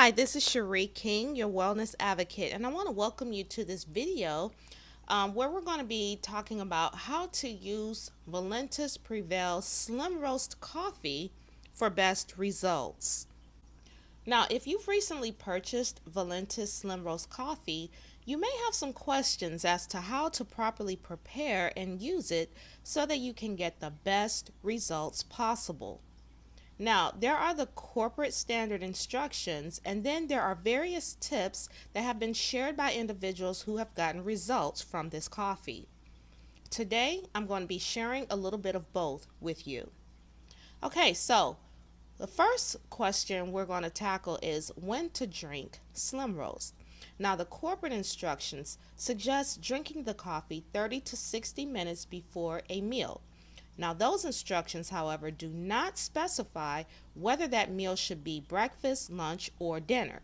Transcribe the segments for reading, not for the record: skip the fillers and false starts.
Hi, this is Cherie King, your wellness advocate, and I want to welcome you to this video where we're going to be talking about how to use Valentus Prevail Slim Roast Coffee for best results. Now, if you've recently purchased Valentus Slim Roast Coffee, you may have some questions as to how to properly prepare and use it so that you can get the best results possible. Now, there are the corporate standard instructions, and then there are various tips that have been shared by individuals who have gotten results from this coffee. Today, I'm going to be sharing a little bit of both with you. Okay, so the first question we're going to tackle is when to drink Slim Roast. Now, the corporate instructions suggest drinking the coffee 30 to 60 minutes before a meal. Now, those instructions, however, do not specify whether that meal should be breakfast, lunch, or dinner.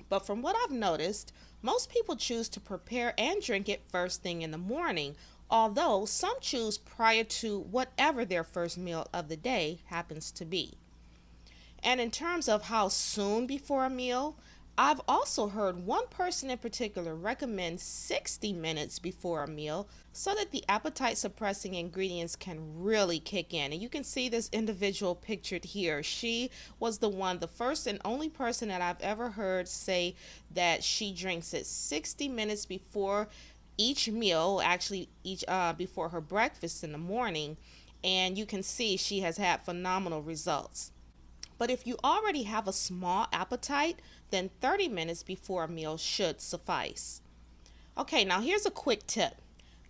But from what I've noticed, most people choose to prepare and drink it first thing in the morning, although some choose prior to whatever their first meal of the day happens to be. And in terms of how soon before a meal, I've also heard one person in particular recommend 60 minutes before a meal so that the appetite suppressing ingredients can really kick in. And you can see this individual pictured here. She was the first and only person that I've ever heard say that she drinks it 60 minutes before each meal, actually before her breakfast in the morning. And you can see she has had phenomenal results. But if you already have a small appetite, then 30 minutes before a meal should suffice. Okay, now here's a quick tip.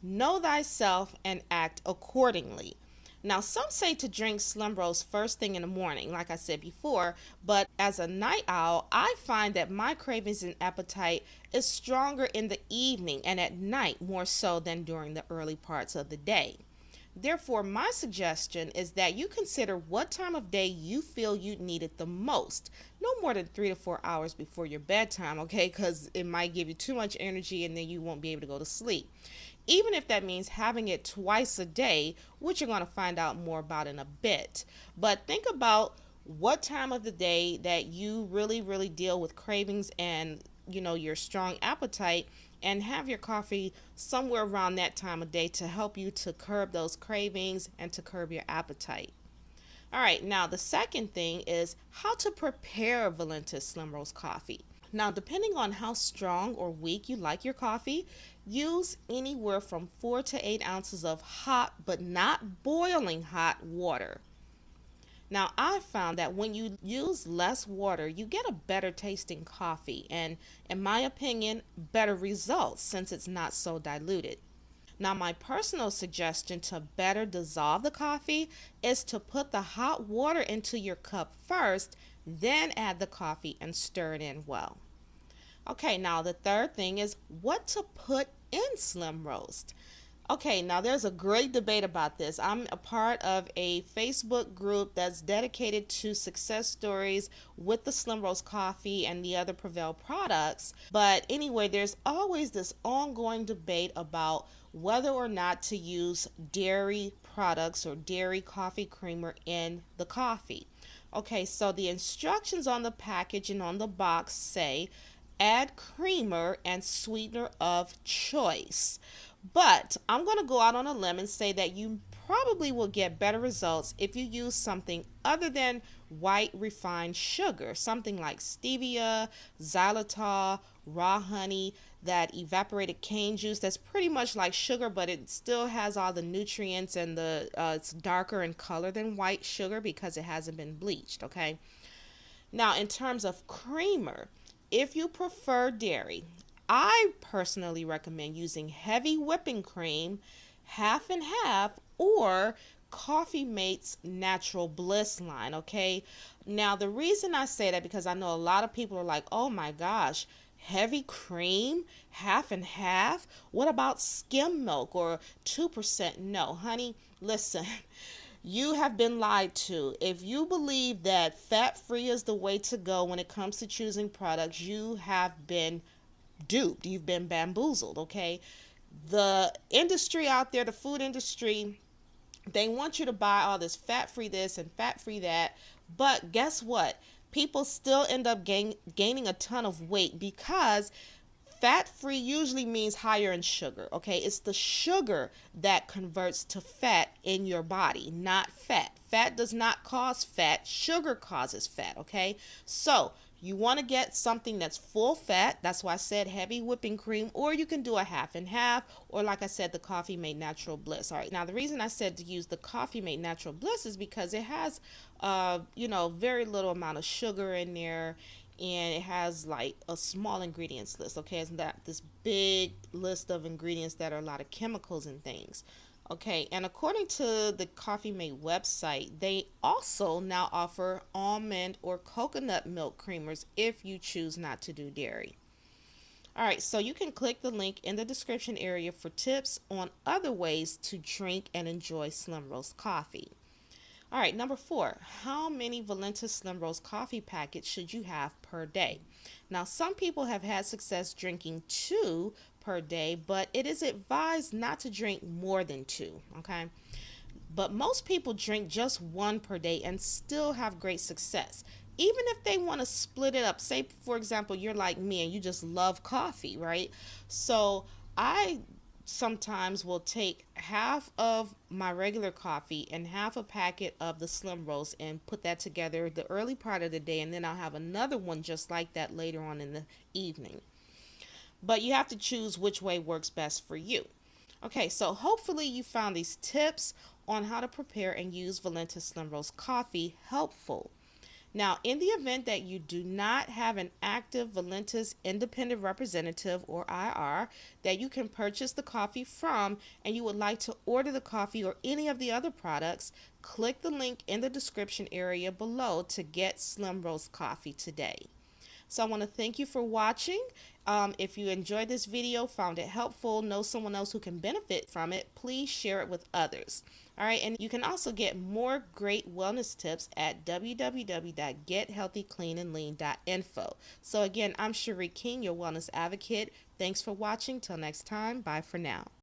Know thyself and act accordingly. Now, some say to drink Slim Roast first thing in the morning, like I said before, but as a night owl, I find that my cravings and appetite is stronger in the evening and at night more so than during the early parts of the day. Therefore, my suggestion is that you consider what time of day you feel you need it the most. No more than 3 to 4 hours before your bedtime, okay? Because it might give you too much energy and then you won't be able to go to sleep. Even if that means having it twice a day, which you're going to find out more about in a bit. But think about what time of the day that you really deal with cravings and your strong appetite, and have your coffee somewhere around that time of day to help you to curb those cravings and to curb your appetite. All right, now the second thing is how to prepare Valentus Slim Roast coffee. Now, depending on how strong or weak you like your coffee, use anywhere from 4 to 8 ounces of hot but not boiling hot water. Now, I've found that when you use less water, you get a better tasting coffee and, in my opinion, better results since it's not so diluted. Now, my personal suggestion to better dissolve the coffee is to put the hot water into your cup first, then add the coffee and stir it in well. Okay, now the third thing is what to put in Slim Roast. Okay, now there's a great debate about this. I'm a part of a Facebook group that's dedicated to success stories with the Slim Roast coffee and the other Prevail products. But anyway, there's always this ongoing debate about whether or not to use dairy products or dairy coffee creamer in the coffee. Okay, so the instructions on the package and on the box say add creamer and sweetener of choice. But I'm going to go out on a limb and say that you probably will get better results if you use something other than white refined sugar, something like stevia, xylitol, raw honey, that evaporated cane juice that's pretty much like sugar, but it still has all the nutrients and it's darker in color than white sugar because it hasn't been bleached, okay? Now, in terms of creamer, if you prefer dairy, I personally recommend using heavy whipping cream, half and half, or Coffee Mate's Natural Bliss line, okay? Now, the reason I say that because I know a lot of people are like, oh my gosh, heavy cream, half and half? What about skim milk or 2%? No, honey, listen. You have been lied to. If you believe that fat-free is the way to go when it comes to choosing products, you have been duped. You've been bamboozled, okay? The industry out there, the food industry, they want you to buy all this fat-free this and fat-free that, but guess what? people still end up gaining a ton of weight because fat free usually means higher in sugar. Okay, it's the sugar that converts to fat in your body, not fat. Fat does not cause fat, sugar causes fat. Okay, so you want to get something that's full fat. That's why I said heavy whipping cream, or you can do a half and half, or like I said, the Coffee Mate Natural Bliss. All right, now the reason I said to use the Coffee Mate Natural Bliss is because it has very little amount of sugar in there, and it has like a small ingredients list. Okay, it's not this big list of ingredients that are a lot of chemicals and things. Okay, and according to the Coffee Mate website, they also now offer almond or coconut milk creamers if you choose not to do dairy. All right, so you can click the link in the description area for tips on other ways to drink and enjoy Slim Roast coffee. All right, number 4, how many Valentus Slim Roast coffee packets should you have per day? Now, some people have had success drinking 2 per day, but it is advised not to drink more than 2, okay? But most people drink just 1 per day and still have great success. Even if they want to split it up, say, for example, you're like me and you just love coffee, right? So I sometimes will take half of my regular coffee and half a packet of the Slim Roast and put that together the early part of the day, and then I'll have another one just like that later on in the evening. But you have to choose which way works best for you. Okay, so hopefully you found these tips on how to prepare and use Valentus Slim Roast coffee helpful. Now, in the event that you do not have an active Valentus Independent Representative, or IR, that you can purchase the coffee from, and you would like to order the coffee or any of the other products, click the link in the description area below to get Slim Roast coffee today. So I want to thank you for watching. If you enjoyed this video, found it helpful, know someone else who can benefit from it, please share it with others. All right, and you can also get more great wellness tips at www.gethealthycleanandlean.info. So again, I'm Cherie King, your wellness advocate. Thanks for watching. Till next time, bye for now.